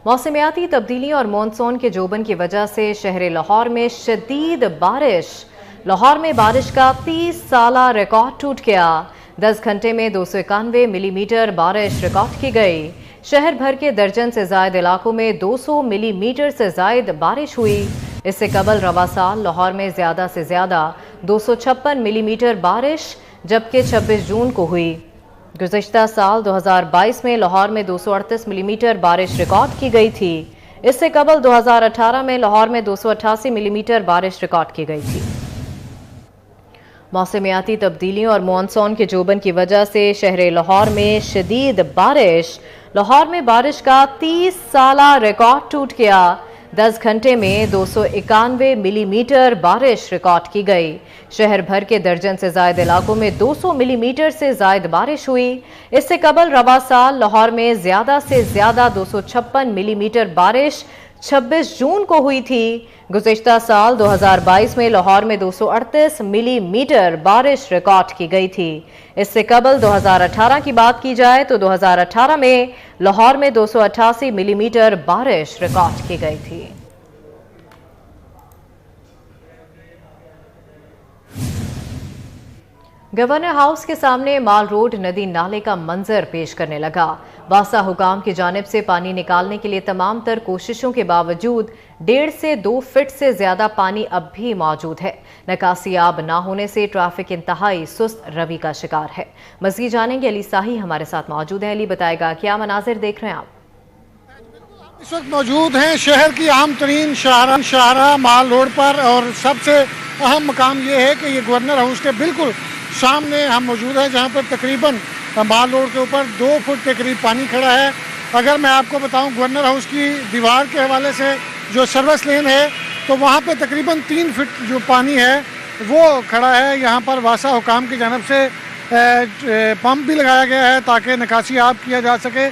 मौसमियाती तब्दीली और मानसून के जोबन की वजह से शहर लाहौर में शदीद बारिश। लाहौर में बारिश का 30 साला रिकॉर्ड टूट गया। 10 घंटे में 291 मिलीमीटर बारिश रिकॉर्ड की गई। शहर भर के दर्जन से ज्यादा इलाकों में 200 मिलीमीटर से ज्यादा बारिश हुई। इससे कबल रवा साल लाहौर में ज्यादा से ज्यादा 256 मिलीमीटर बारिश जबकि 26 जून को हुई। गुज़िश्ता साल 2022 में लाहौर में 238 मिलीमीटर बारिश रिकॉर्ड की गई थी। इससे कबल 2018 में लाहौर में 288 मिलीमीटर बारिश रिकॉर्ड की गई थी। मौसमियाती तब्दीलियों और मानसून के जोबन की वजह से शहर लाहौर में शदीद बारिश। लाहौर में बारिश का 30 साला रिकॉर्ड टूट गया। 10 घंटे में 291 मिलीमीटर बारिश रिकॉर्ड की गई। शहर भर के दर्जन से ज्यादा इलाकों में 200 मिलीमीटर से ज्यादा बारिश हुई। इससे कबल रवा साल लाहौर में ज्यादा से ज्यादा 256 मिलीमीटर बारिश 26 जून को हुई थी। गुज़िश्ता साल 2022 में लाहौर में 238 मिलीमीटर बारिश रिकॉर्ड की गई थी। इससे कबल 2018 की बात की जाए तो 2018 में लाहौर में 288 मिलीमीटर बारिश रिकॉर्ड की गई थी। गवर्नर हाउस के सामने माल रोड नदी नाले का मंजर पेश करने लगा। वासा हुकाम की जानिब से पानी निकालने के लिए तमाम तर कोशिशों के बावजूद 1.5 से 2 फीट से ज्यादा पानी अब भी मौजूद है। निकासियाब ना होने से ट्रैफिक इंतहाई सुस्त रवि का शिकार है। मज़ीद जानेंगे, अली साही हमारे साथ मौजूद है। अली, बताएगा क्या मनाजिर देख रहे हैं आप? इस वक्त मौजूद हैं शहर की आम तरीन शाहरा माल रोड पर, और सबसे अहम मकाम ये है कि ये गवर्नर हाउस के बिल्कुल सामने हम मौजूद हैं, जहाँ पर तकरीबन माल रोड के ऊपर 2 फुट के करीब पानी खड़ा है। अगर मैं आपको बताऊं गवर्नर हाउस की दीवार के हवाले से जो सर्विस लेन है तो वहाँ पे तकरीबन 3 फीट जो पानी है वो खड़ा है। यहाँ पर वासा हुकाम की जानब से पंप भी लगाया गया है ताकि निकासी आब किया जा सके,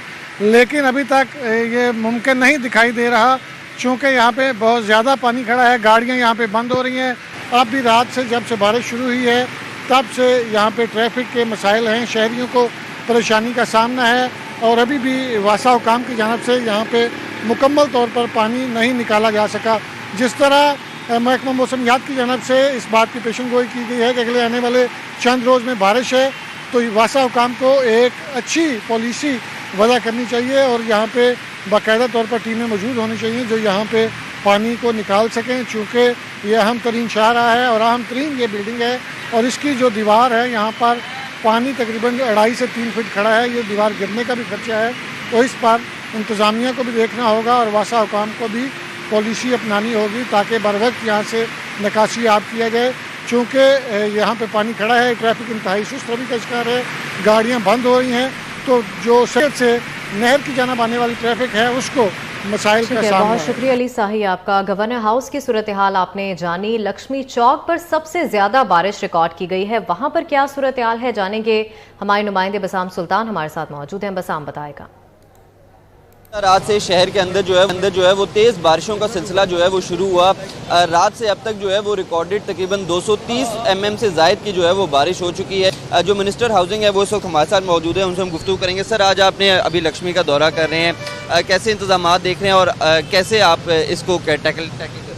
लेकिन अभी तक ये मुमकिन नहीं दिखाई दे रहा चूँकि यहाँ पे बहुत ज़्यादा पानी खड़ा है। गाड़ियाँ यहाँ पे बंद हो रही हैं। अब भी रात से जब से बारिश शुरू हुई है तब से यहाँ पे ट्रैफिक के मसाइल हैं, शहरियों को परेशानी का सामना है, और अभी भी वासा हुकाम की जानब से यहाँ पे मुकम्मल तौर पर पानी नहीं निकाला जा सका। जिस तरह महकमा मौसमियात की जानब से इस बात की पेशन गोई की गई है कि अगले आने वाले चंद रोज़ में बारिश है, तो वासा हुकाम को एक अच्छी पॉलिसी वज़ा करनी चाहिए और यहाँ पे बाकायदा तौर पर टीमें मौजूद होनी चाहिए जो यहाँ पे पानी को निकाल सकें। चूँकि ये अहम तरीन शाहरा है और अहम तरीन ये बिल्डिंग है, और इसकी जो दीवार है यहाँ पर पानी तकरीबन 2.5 से 3 फीट खड़ा है। ये दीवार गिरने का भी खर्चा है, तो इस पर इंतज़ामिया को भी देखना होगा और वासा हुकाम को भी पॉलिसी अपनानी होगी ताकि बर वक्त यहाँ से निकासी आब किया जाए। चूँकि यहाँ पे पानी खड़ा है, ट्रैफिक इंतहाई सुस्त रवि का शिकार है, गाड़ियाँ बंद हो रही हैं, तो जो सड़क से नहर की जानिब आने वाली ट्रैफिक है उसको मसाइल का सामना। बहुत शुक्रिया अली साही आपका। गवर्नर हाउस की सूरत हाल आपने जानी। लक्ष्मी चौक पर सबसे ज्यादा बारिश रिकॉर्ड की गई है, वहां पर क्या सूरत हाल है जानेंगे। हमारे नुमाइंदे बसाम सुल्तान हमारे साथ मौजूद हैं। बसाम, बताएगा। रात से शहर के अंदर जो है वो तेज़ बारिशों का सिलसिला जो है वो शुरू हुआ। रात से अब तक जो है वो रिकॉर्डेड तकरीबन 230 mm से ज़ायद की जो है वो बारिश हो चुकी है। जो मिनिस्टर हाउसिंग है वो इस वक्त हमारे साथ मौजूद है, उनसे हम गुफ्तगू करेंगे। सर, आज आपने अभी लक्ष्मी का दौरा कर रहे हैं, कैसे इंतजाम देख रहे हैं और कैसे आप इसको टैकल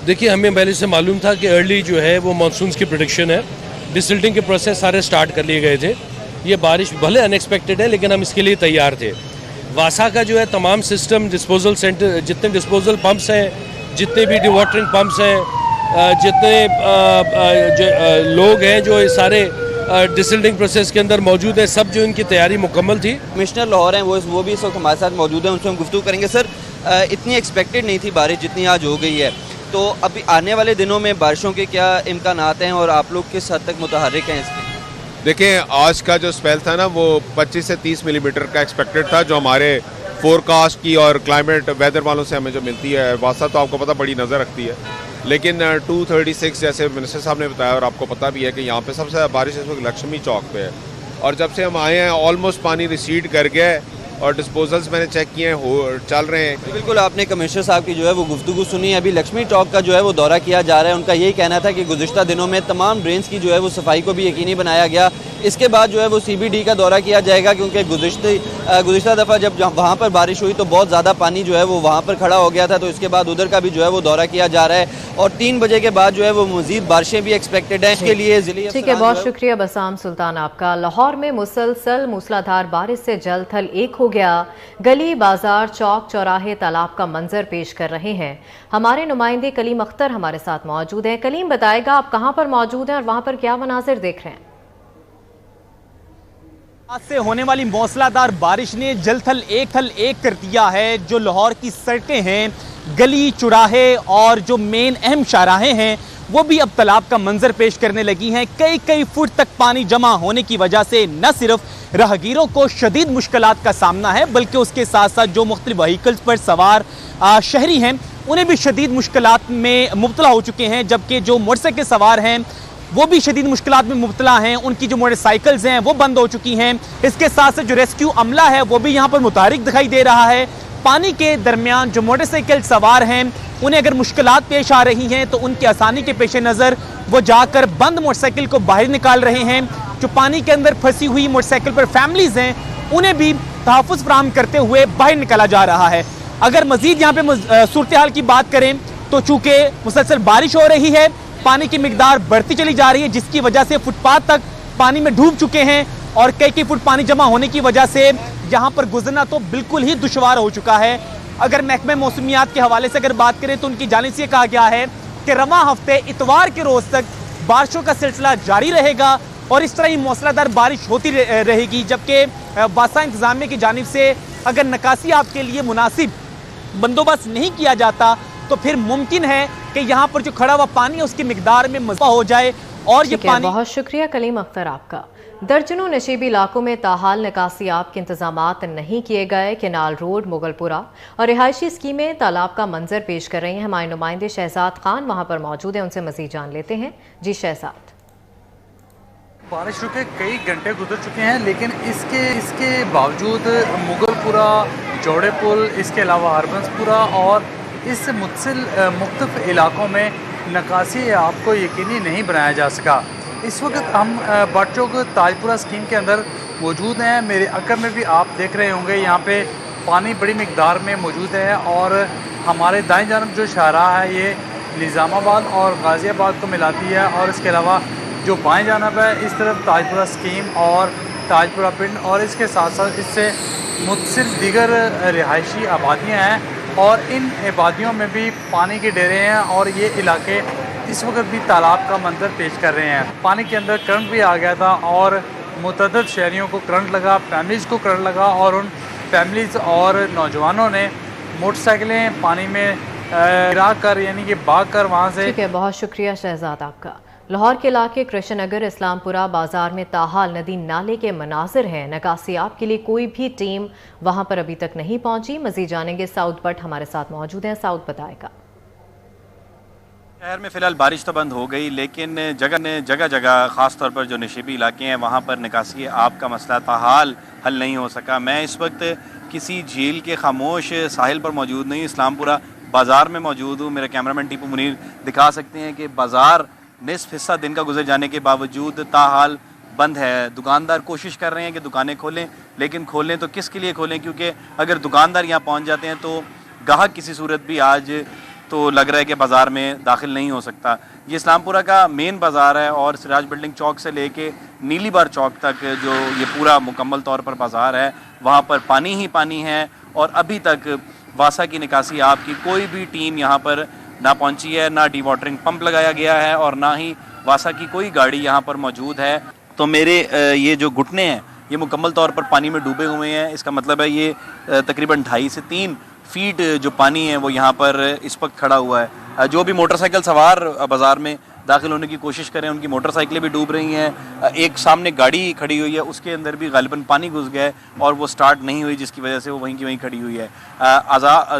देखिए, हमें पहले से मालूम था कि अर्ली जो है वो मानसून की प्रेडिक्शन है, डिसिल्टिंग के प्रोसेस सारे स्टार्ट कर लिए गए थे। ये बारिश भले अनएक्सपेक्टेड है लेकिन हम इसके लिए तैयार थे। वासा का जो है तमाम सिस्टम, डिस्पोजल सेंटर, जितने डिस्पोजल पंप्स हैं, जितने भी डिवाटरिंग पंप्स हैं, जितने लोग हैं जो सारे डिसिल्टिंग प्रोसेस के अंदर मौजूद है, सब जो इनकी तैयारी मुकम्मल थी। कमिश्नर लाहौर हैं वो भी इस वक्त हमारे साथ मौजूद हैं, उनसे हम गुफ्तगू करेंगे। सर, इतनी एक्सपेक्टेड नहीं थी बारिश जितनी आज हो गई है, तो अभी आने वाले दिनों में बारिशों के क्या इम्कानात हैं और आप लोग किस हद तक मुतहर्रिक हैं इसके? देखें, आज का जो स्पेल था ना वो 25 से 30 मिलीमीटर का एक्सपेक्टेड था, जो हमारे फोरकास्ट की और क्लाइमेट वेदर वालों से हमें जो मिलती है। वासा तो आपको पता बड़ी नज़र रखती है, लेकिन 236 जैसे मिनिस्टर साहब ने बताया और आपको पता भी है कि यहाँ पे सबसे ज़्यादा बारिश इस वक्त लक्ष्मी चौक पे है, और जब से हम आए हैं ऑलमोस्ट पानी रिसीड कर गया है और डिस्पोजल्स मैंने चेक किए हैं चल रहे हैं। बिल्कुल, आपने कमिश्नर साहब की जो है वो गुफ्तगू सुनी। अभी लक्ष्मी चौक का जो है वो दौरा किया जा रहा है। उनका यही कहना था कि गुज़िश्ता दिनों में तमाम ड्रेन्स की जो है वो सफाई को भी यकीनी बनाया गया, इसके बाद जो है वो CBD का दौरा किया जाएगा, क्योंकि गुज़िश्ता दफ़ा जब वहाँ पर बारिश हुई तो बहुत ज़्यादा पानी जो है वो वहाँ पर खड़ा हो गया था, तो इसके बाद उधर का भी जो है वो दौरा किया जा रहा है और 3 बजे के बाद जो है वो मज़ीद बारिशें भी एक्सपेक्टेड हैं। इसके लिए ठीक है, बहुत शुक्रिया बसाम सुल्तान आपका। लाहौर में मुसलसल मूसलाधार बारिश से जल थल एक हो गया। गली बाजार चौक चौराहे तालाब का मंजर पेश कर रहे हैं। हमारे नुमाइंदे कलीम अख्तर हमारे साथ मौजूद हैं। कलीम, बताएगा आप कहां पर मौजूद हैं और वहां पर क्या मनाजिर देख रहे हैं? आज से होने वाली मौसलाधार बारिश ने जलथल एक कर दिया है। जो लाहौर की सड़कें हैं, गली चौराहे और जो मेन अहम शाहराहें हैं, वो भी अब तालाब का मंजर पेश करने लगी हैं। कई फुट तक पानी जमा होने की वजह से न सिर्फ राहगीरों को शदीद मुश्किलात का सामना है, बल्कि उसके साथ साथ जो मुख्तलिफ व्हीकल्स पर सवार शहरी हैं उन्हें भी शदीद मुश्किलात में मुब्तला हो चुके हैं। जबकि जो मोटरसाइकिल सवार हैं वो भी शदीद मुश्किलात में मुब्तला हैं। उनकी जो मोटरसाइकिल्स हैं वो बंद हो चुकी हैं। इसके साथ साथ जो रेस्क्यू अमला है वो भी यहाँ पर मुतहरिक दिखाई दे रहा है। पानी के दरमियान जो मोटरसाइकिल सवार हैं उन्हें अगर मुश्किलात पेश आ रही हैं तो उनकी आसानी के पेश नज़र वो जाकर बंद मोटरसाइकिल को बाहर निकाल रहे हैं। जो पानी के अंदर फंसी हुई मोटरसाइकिल पर फैमिलीज हैं उन्हें भी तहफ़्फ़ुज़ फराहम करते हुए बाहर निकाला जा रहा है। अगर मज़ीद यहाँ पे सूरत हाल की बात करें तो चूँकि मुसलसल बारिश हो रही है, पानी की मिकदार बढ़ती चली जा रही है, जिसकी वजह से फुटपाथ तक पानी में डूब चुके हैं और कई फुट पानी जमा होने की वजह से यहाँ पर गुजरना तो बिल्कुल ही दुश्वार हो चुका है। अगर महकमे मौसमियात के हवाले से अगर बात करें तो उनकी जानिब से कहा गया है कि रवां हफ्ते इतवार के रोज तक बारिशों का सिलसिला जारी रहेगा और इस तरह ही मौसलाधार बारिश होती रहेगी। जबकि वासा इंतजामिया की जानिब से अगर निकासियात के लिए मुनासिब बंदोबस्त नहीं किया जाता तो फिर मुमकिन है कि यहाँ पर जो खड़ा हुआ पानी है उसकी मिकदार में मज़ा हो जाए और ये पानी। बहुत शुक्रिया कलीम अख्तर आपका। दर्जनों नशीबी इलाकों में ताहाल निकासियाब के इंतजामात नहीं किए गए। केनाल रोड, मुगलपुरा और रिहायशी स्कीमें तालाब का मंजर पेश कर रही हैं। हमारे नुमाइंदे शहजाद खान वहाँ पर मौजूद हैं, उनसे मजीद जान लेते हैं। जी शहजाद। बारिश रुके कई घंटे गुजर चुके हैं, लेकिन इसके बावजूद मुगलपुरा, जोड़े पुल, इसके अलावा हरबंसपुरा और इस मुख्तलिफ इलाकों में नकासी आपको यकीनी नहीं बनाया जा सका। इस वक्त हम बटचौक ताजपुरा स्कीम के अंदर मौजूद हैं। मेरे अकर में भी आप देख रहे होंगे यहाँ पे पानी बड़ी मिकदार में मौजूद है और हमारे दाएं जानब जो शाहराह है ये निज़ामाबाद और गाज़ियाबाद को मिलाती है और इसके अलावा जो बाएं जानब है इस तरफ ताजपुरा स्कीम और ताजपुरा पिंड और इसके साथ साथ इससे मुतसिल दीगर रिहायशी आबादियाँ हैं और इन आबादियों में भी पानी के डेरे हैं और ये इलाके इस वक्त भी तालाब का मंजर पेश कर रहे हैं। पानी के अंदर करंट भी आ गया था और मुतअद्दिद शहरियों को करंट लगा, फैमिलीज़ को करंट लगा और उन फैमिलीज़ और नौजवानों ने मोटरसाइकिलें पानी में गिरा कर यानी कि भाग कर वहाँ से। ठीक है, बहुत शुक्रिया शहजाद आपका। लाहौर के इलाके कृष्णनगर, इस्लामपुरा बाजार में ताहाल नदी नाले के मनाजिर हैं। निकासियाब के लिए कोई भी टीम वहां पर अभी तक नहीं पहुंची। मजीद जानेंगे, साउद भट्ट हमारे साथ मौजूद हैं। साउद बताएगा। शहर में फ़िलहाल बारिश तो बंद हो गई, लेकिन जगह जगह ख़ास तौर पर जो नशीबी इलाके हैं वहाँ पर निकासी आब का मसला ताहाल हल नहीं हो सका। मैं इस वक्त किसी झील के खामोश साहिल पर मौजूद नहीं, इस्लामपुरा बाज़ार में मौजूद हूँ। मेरे कैमरामैन टीपू मुनीर दिखा सकते हैं कि बाज़ार निस्फ हिस्सा दिन का गुजर जाने के बावजूद ताहाल बंद है। दुकानदार कोशिश कर रहे हैं कि दुकानें खोलें, लेकिन खोलें तो किस के लिए खोलें, क्योंकि अगर दुकानदार यहाँ पहुँच जाते हैं तो गाहक किसी सूरत भी आज तो लग रहा है कि बाज़ार में दाखिल नहीं हो सकता। ये इस्लामपुरा का मेन बाज़ार है और सिराज बिल्डिंग चौक से लेके नीलीबार चौक तक जो ये पूरा मुकम्मल तौर पर बाज़ार है वहाँ पर पानी ही पानी है और अभी तक वासा की निकासी आपकी कोई भी टीम यहाँ पर ना पहुंची है, ना डी वाटरिंग पंप लगाया गया है और ना ही वासा की कोई गाड़ी यहाँ पर मौजूद है। तो मेरे ये जो घुटने हैं ये मुकम्मल तौर पर पानी में डूबे हुए हैं। इसका मतलब है ये तकरीबन 2.5 से 3 फीट जो पानी है वो यहाँ पर इस वक्त खड़ा हुआ है। जो भी मोटरसाइकिल सवार बाज़ार में दाखिल होने की कोशिश करें उनकी मोटरसाइकिलें भी डूब रही हैं। एक सामने गाड़ी खड़ी हुई है उसके अंदर भी गालिबन पानी घुस गया है और वो स्टार्ट नहीं हुई, जिसकी वजह से वो वहीं की वहीं खड़ी हुई है।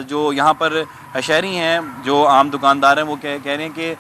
जो यहाँ पर शहरी हैं, जो आम दुकानदार हैं, वो कह रहे हैं कि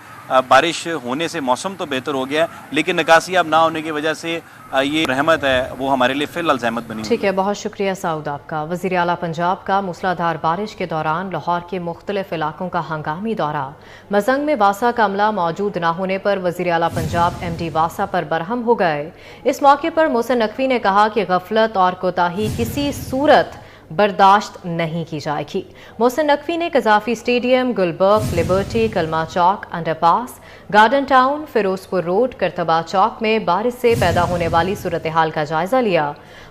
बारिश होने से मौसम तो बेहतर हो गया है, लेकिन निकासी अब ना होने की वजह से ये रहमत है वो हमारे लिए फिलहाल ज़हमत बनी। ठीक है, बहुत शुक्रिया साउद आपका। वज़ीर आला पंजाब का मूसलाधार बारिश के दौरान लाहौर के मुख्तलिफ इलाकों का हंगामी दौरा। मजंग में वासा का अमला मौजूद न होने पर वज़ीर आला पंजाब MD वासा पर बरहम हो गए। इस मौके पर मोहसिन नकवी ने कहा कि गफलत और कोताही किसी सूरत बर्दाश्त नहीं की जाएगी। मोहसिन नकवी ने Gaddafi stadium, Gulberg, Liberty, Kalma Chowk, underpass, garden town, Ferozepur road, Qurtaba Chowk में बारिश से पैदा होने वाली सूरत हाल का जायजा लिया।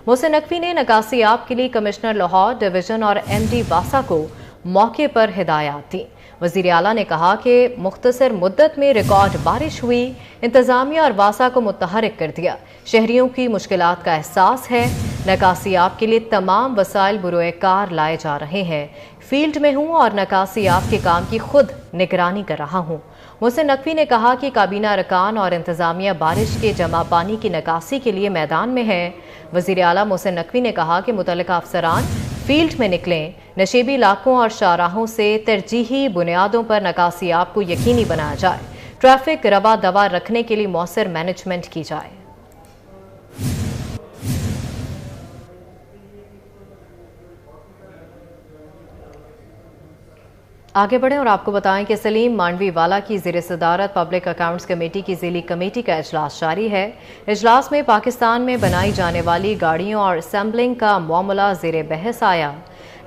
मोहसिन नकवी ने निकासी याब के लिए कमिश्नर लाहौर डिवीजन और MD वासा को मौके पर हिदायत दी। वज़ीर आला ने कहा कि मुख्तसर मुद्दत में रिकॉर्ड बारिश हुई, इंतजामिया और वासा को मुतहरिक कर दिया। शहरियों की मुश्किलात का एहसास है। निकासी याब के लिए तमाम वसाइल बुरोए कार लाए जा रहे हैं। फील्ड में हूँ और निकासी याब के काम की खुद निगरानी कर रहा हूँ। मोहसिन नकवी ने कहा कि काबीना अरकान और इंतजामिया बारिश के जमा पानी की निकासी के लिए मैदान में है। वज़ीर आला मोहसिन नकवी ने कहा कि मुतल्लिका अफसरान फील्ड में निकलें, नशेबी इलाकों और शाहराहों से तरजीही बुनियादों पर निकासी याब को यकीनी बनाया जाए। ट्रैफिक रवा दवा रखने के लिए मौसर मैनेजमेंट की जाए। आगे बढ़ें और आपको बताएं कि सलीम मांडवी वाला की ज़ेर सदारत पब्लिक अकाउंट्स कमेटी की ज़ीली कमेटी का इजलास जारी है। इजलास में पाकिस्तान में बनाई जाने वाली गाड़ियों और असेंबलिंग का मामला ज़ेर बहस आया।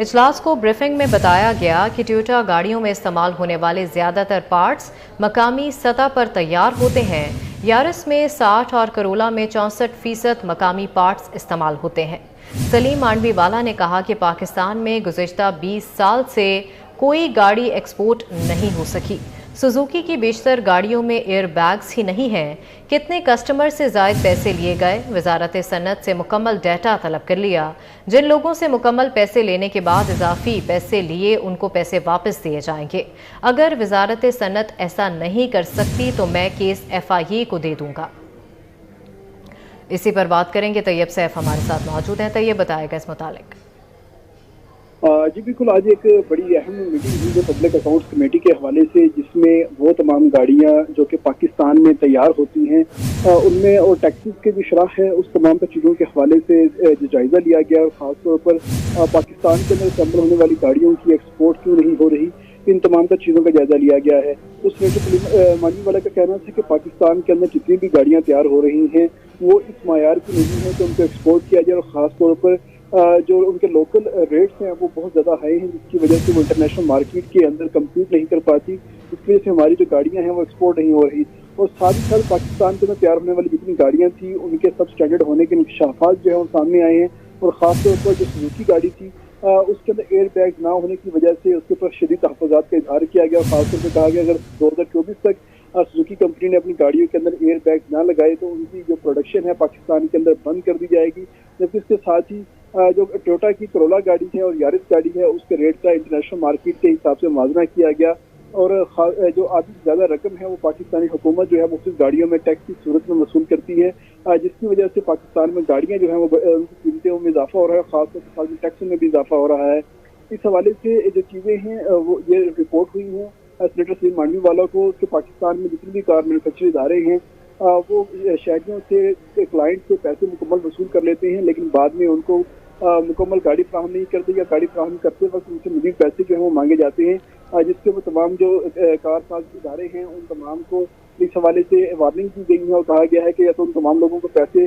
इजलास को ब्रीफिंग में बताया गया कि टोयोटा गाड़ियों में इस्तेमाल होने वाले ज़्यादातर पार्ट्स मकामी सतह पर तैयार होते हैं। यारिस में 60 और करोला में 64% मकामी पार्ट्स इस्तेमाल होते हैं। सलीम मांडवी वाला ने कहा कि पाकिस्तान में गुज़िश्ता 20 साल से कोई गाड़ी एक्सपोर्ट नहीं हो सकी। सुजुकी की बेशतर गाड़ियों में एयर बैग्स ही नहीं हैं। कितने कस्टमर से ज़ायद पैसे लिए गए? वजारत सनत से मुकम्मल डाटा तलब कर लिया। जिन लोगों से मुकम्मल पैसे लेने के बाद इजाफी पैसे लिए उनको पैसे वापस दिए जाएंगे। अगर वजारत सनत ऐसा नहीं कर सकती तो मैं केस FIA को दे दूंगा। इसी पर बात करेंगे। तैयब सैफ हमारे साथ मौजूद हैं। तैयब बताएगा इस मुतालिक। जी बिल्कुल, आज एक बड़ी अहम मीटिंग हुई है पब्लिक अकाउंट्स कमेटी के हवाले से, जिसमें वो तमाम गाड़ियां जो कि पाकिस्तान में तैयार होती हैं उनमें और टैक्सेस के भी शरह है, उस तमाम चीज़ों के हवाले से जो जायज़ा लिया गया और ख़ासतौर पर पाकिस्तान के अंदर असेंबल होने वाली गाड़ियों की एक्सपोर्ट क्यों नहीं हो रही, इन तमाम चीज़ों का जायज़ा लिया गया है। उसमें जो मांडवी वाला का कहना था कि पाकिस्तान के अंदर जितनी भी गाड़ियाँ तैयार हो रही हैं वो इस मायार की नहीं है कि उनको एक्सपोर्ट किया जाए, और ख़ासतौर पर जो उनके लोकल रेट्स हैं वो बहुत ज़्यादा हाई हैं, जिसकी वजह से वो इंटरनेशनल मार्केट के अंदर कम्पीट नहीं कर पाती। इसकी वजह से हमारी जो गाड़ियाँ हैं वो एक्सपोर्ट नहीं हो रही। और साथ ही साथ पाकिस्तान के अंदर तैयार होने वाली जितनी गाड़ियाँ थी उनके सब स्टैंडर्ड होने के इंकशाफात जो है वो सामने आए हैं। और ख़ासतौर पर जो सुजुकी गाड़ी थी उसके अंदर एयर बैग ना होने की वजह से उसके ऊपर शदीद तहफ़्फ़ुज़ात का इज़हार किया गया। और ख़ासतौर पर कहा गया अगर 2024 तक सुजुकी कंपनी ने अपनी गाड़ियों के अंदर एयर बैग ना लगाए तो उनकी जो प्रोडक्शन है पाकिस्तान के अंदर बंद कर दी जाएगी। जबकि इसके साथ ही जो टोयोटा की करोला गाड़ी है और यारिस गाड़ी है उसके रेट का इंटरनेशनल मार्केट के हिसाब से मुआवजा किया गया। और जो आधी से ज़्यादा रकम है वो पाकिस्तानी हुकूमत जो है वो सिर्फ गाड़ियों में टैक्स की सूरत में वसूल करती है, जिसकी वजह से पाकिस्तान में गाड़ियाँ जो है वो उनकी कीमतों में इजाफा हो रहा है, खासतौर पर साथ में टैक्स में भी इजाफा हो रहा है। इस हवाले से जो चीज़ें हैं वो ये रिपोर्ट हुई हैं सेनेटर सलीम मांडवी वाला को कि पाकिस्तान में जितने भी कार मैन्युफैक्चरिंग इदारे हैं वो शहरियों से क्लाइंट से पैसे मुकम्मल वसूल कर लेते हैं, लेकिन बाद में उनको मुकम्मल गाड़ी फ्राहम नहीं करते या गाड़ी फ्राहम करते वक्त उनसे मज़ीद पैसे जो है वो मांगे जाते हैं, जिसके वो तमाम जो कार साज इदारे हैं उन तमाम को इस हवाले से वार्निंग की गई है और कहा गया है कि या तो उन तमाम लोगों को पैसे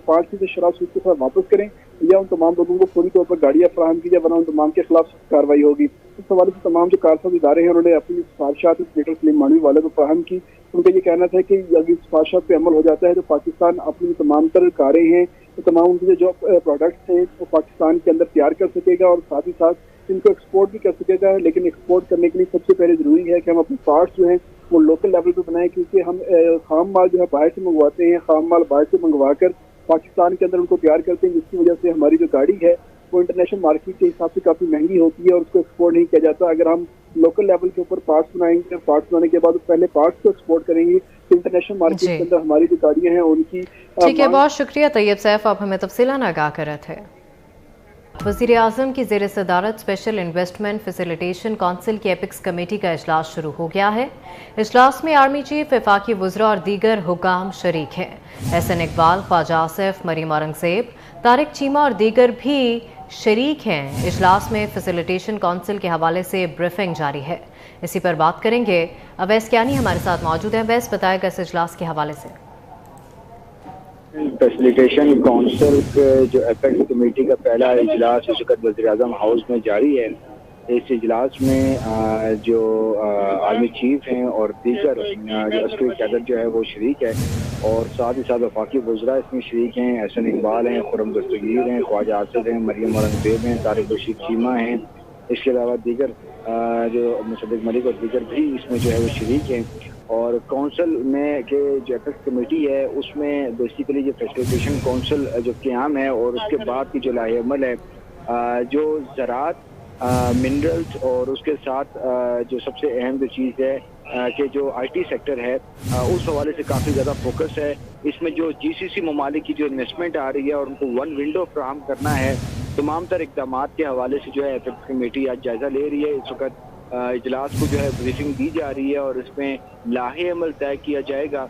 5% शराब सूद के साथ वापस करें या उन तमाम लोगों को पूरी तौर पर गाड़ियाँ फ्राहम की जाए, वरना उन तमाम के खिलाफ कार्रवाई होगी। इस हवाले से तमाम जो कार साज इदारे हैं उन्होंने अपनी सिफारिशात सेनेटर सलीम मांडवी वाले को फ्राहम की। उनका ये कहना था कि अगर सिफारिशात पर अमल हो जाता है तो पाकिस्तान अपनी तमाम तर कारें हैं तो तमाम उनके जो प्रोडक्ट्स हैं वो पाकिस्तान के अंदर तैयार कर सकेगा और साथ ही साथ इनको एक्सपोर्ट भी कर सकेगा। लेकिन एक्सपोर्ट करने के लिए सबसे पहले ज़रूरी है कि हम अपने पार्ट्स जो हैं वो लोकल लेवल पे बनाएं, क्योंकि हम खाम माल जो है बाहर से मंगवाते हैं, खाम माल बाहर से मंगवा कर पाकिस्तान के अंदर उनको तैयार करते हैं, जिसकी वजह से हमारी जो गाड़ी है वो इंटरनेशनल मार्केट के हिसाब से काफ़ी महंगी होती है और उसको एक्सपोर्ट नहीं किया जाता। अगर हम लोकल लेवल के ऊपर पार्ट्स बनाएंगे, पार्ट्स बनाने के बाद पहले पार्ट्स को एक्सपोर्ट करेंगे तो इंटरनेशनल मार्केट के अंदर हमारी जो गाड़ियाँ हैं उनकी। ठीक है, बहुत शुक्रिया तैयब सैफ, आप हमें तफसीलान आगाह कर रहे थे। वज़ीर आज़म की ज़ेर सदारत स्पेशल इन्वेस्टमेंट फैसिलिटेशन काउंसिल की एपिक्स कमेटी का इजलास शुरू हो गया है। इजलास में आर्मी चीफ, वफाकी वज़रा और दीगर हुकाम शरीक हैं। एहसन इकबाल, ख्वाजा आसिफ, मरीम औरंगज़ेब, तारिक चीमा और दीगर भी शरीक हैं। इजलास में फैसिलिटेशन काउंसिल के हवाले से ब्रीफिंग जारी है। इसी पर बात करेंगे। अवैस कियानी हमारे साथ मौजूद है। अवैस, बताएगा इस इजलास के हवाले से। फैसिलिटेशन काउंसिल के जो एपेक्स कमेटी का पहला इजलास इस वक्त वज़ीर-ए-आज़म हाउस में जारी है। इस इजलास में जो आर्मी चीफ हैं और दीगर जो अस्करी कैडर जो है वो शरीक है और साथ ही साथ वफाकी वज़रा इसमें शरीक हैं। एहसन इकबाल हैं, खुर्रम दस्तगीर हैं, ख्वाजा आसिफ हैं, मरीम औरंगज़ेब हैं, तारिक रशीद चीमा हैं। इसके अलावा दीगर जो मुसद्दिक मलिक और दीगर भी इसमें जो है वो शरीक हैं। और काउंसिल में के जो एपेक्स कमेटी है उसमें बेसिकली जो फैसिलिटेशन काउंसिल जो क़याम है और उसके बाद की जो लाहे अमल है, जो ज़राअत, मिनरल्स और उसके साथ जो सबसे अहम जो चीज़ है कि जो IT सेक्टर है उस हवाले से काफ़ी ज़्यादा फोकस है। इसमें जो GCC ममालिक की जो इन्वेस्टमेंट आ रही है और उनको वन विंडो फ्राहम करना है, तमाम तर इक़दाम के हवाले से जो है एपेक्स कमेटी आज जायज़ा ले रही है। इस वक्त इजलास को जो है ब्रीफिंग दी जा रही है और इसमें लाहे अमल तय किया जाएगा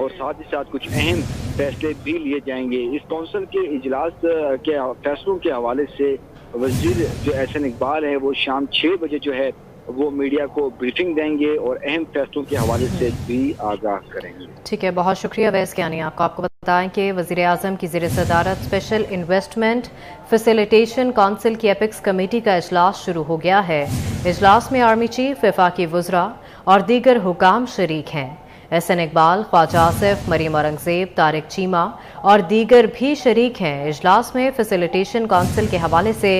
और साथ ही साथ कुछ अहम फैसले भी लिए जाएंगे। इस काउंसिल के इजलास के फैसलों के हवाले से वज़ीर जो एहसन इकबाल है वो शाम 6 बजे जो है वो मीडिया को ब्रीफिंग देंगे और अहम फैसलों के हवाले से भी आगाह करेंगे। ठीक है, बहुत शुक्रिया अवैस कियानी। आपको बताएं कि वज़ीर आज़म की ज़ेर सदारत स्पेशल इन्वेस्टमेंट फैसिलिटेशन काउंसिल की एपिक्स कमेटी का इजलास शुरू हो गया है। इजलास में आर्मी चीफ, वफाकी वज़रा और दीगर हुकाम शरीक हैं। एहसन इकबाल, ख्वाजा आसिफ, मरीम औरंगज़ेब, तारिक चीमा और दीगर भी शरीक हैं। इजलास में फैसिलिटेशन काउंसिल के हवाले से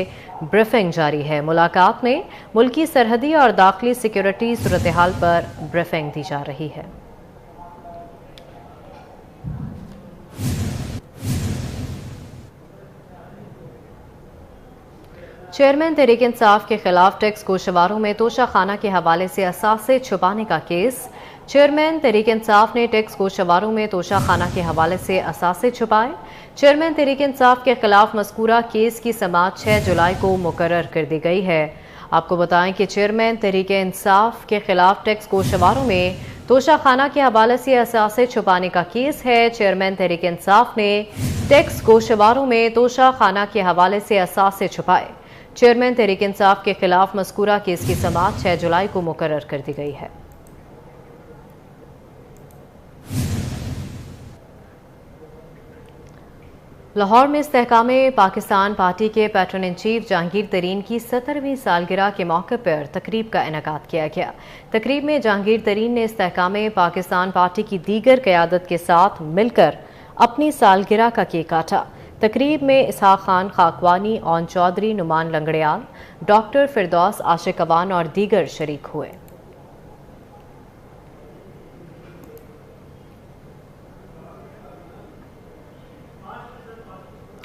ब्रीफिंग जारी है। मुलाकात में मुल्की सरहदी और दाखिली सिक्योरिटी सूरत हाल पर ब्रीफिंग दी जा रही है। चेयरमैन तहरीक इंसाफ के खिलाफ टैक्स गोशवारों में तोशाखाना के हवाले से असासे छुपाने का केस। चेयरमैन तहरीक इंसाफ ने टैक्स गोशवारों में तोशाखाना के हवाले से असासे छुपाए। चेयरमैन तहरीक इंसाफ के खिलाफ मज़कूरा केस की समाअत 6 जुलाई को मुकर्रर कर दी गई है। आपको बताएं कि चेयरमैन तहरीक इंसाफ के खिलाफ टैक्स गोशवारों में तोशाखाना के हवाले से असासे छुपाने का केस है। चेयरमैन तहरीक इंसाफ ने टैक्स गोशवारों में तोशाखाना के हवाले से असासे छुपाए। चेयरमैन तहरीक इंसाफ के खिलाफ मज़कूरा केस की समाअत 6 जुलाई को मुकर्रर कर दी गई है। लाहौर में इस्तेहकाम पाकिस्तान पार्टी के पैट्रन इन चीफ जहांगीर तरीन की 17वीं सालगिरह के मौके पर तकरीब का इनेकाद किया गया। तकरीब में जहांगीर तरीन ने इस्तेहकाम पाकिस्तान पार्टी की दीगर क़यादत के साथ मिलकर अपनी सालगिरह का केक काटा। तकरीब में इसहाक खान खाकवानी, ओन चौधरी, नुमान लंगड़ियाल, डॉक्टर फिरदौस आशिकवान और दीगर शरीक हुए।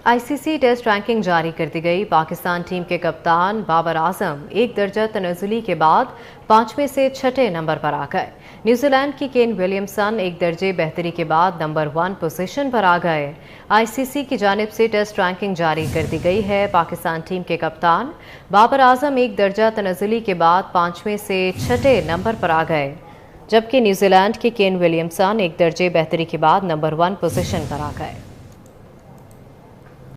ICC टेस्ट रैंकिंग जारी कर दी गई। पाकिस्तान टीम के कप्तान बाबर आजम 1 दर्जा तनज़ुली के बाद 5वें से 6ठे नंबर पर आ गए। न्यूजीलैंड की केन विलियमसन 1 दर्जे बेहतरी के बाद नंबर 1 पोजीशन पर आ गए। ICC की जानिब से टेस्ट रैंकिंग जारी कर दी गई है। पाकिस्तान टीम के कप्तान बाबर आजम 1 दर्जा तनज़ुली के बाद 5वें से 6ठे नंबर पर आ गए, जबकि न्यूजीलैंड की केन विलियमसन 1 दर्जे बेहतरी के बाद नंबर 1 पोजीशन पर आ गए।